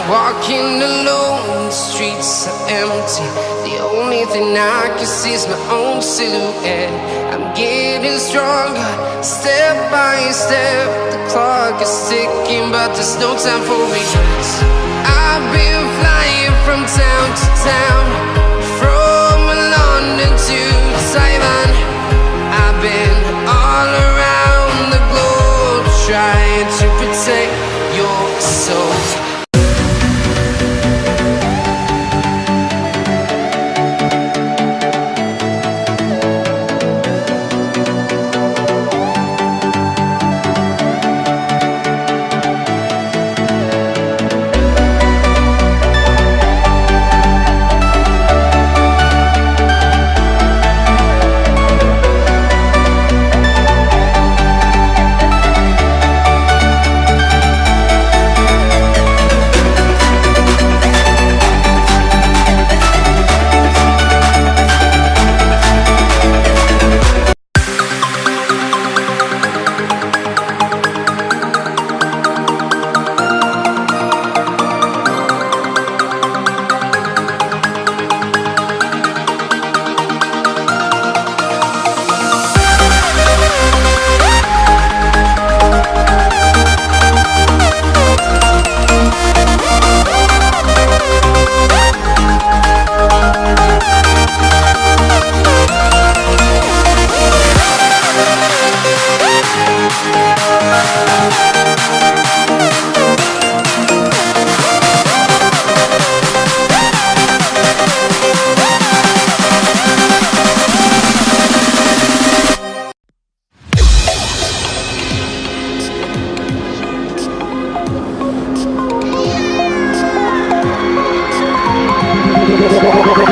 Walking alone, the streets are empty. The only thing I can see is my own silhouette. I'm getting stronger, step by step. The clock is ticking, but there's no time for regrets. I've been flying from town to town, from London to Taiwan. I've been all around the globe, trying to protect your soul.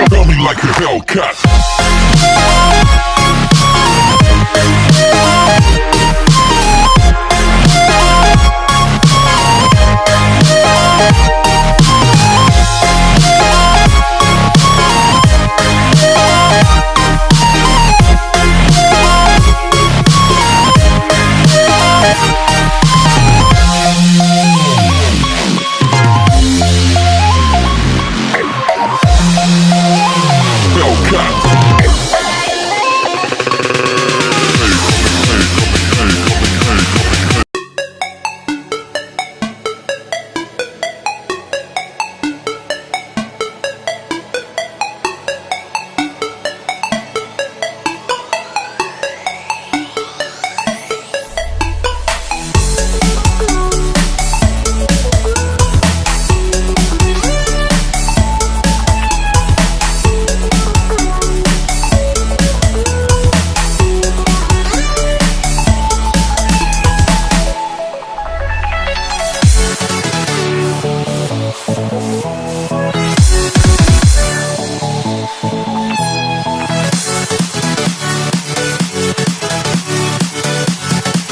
Tell me like a Hellcat.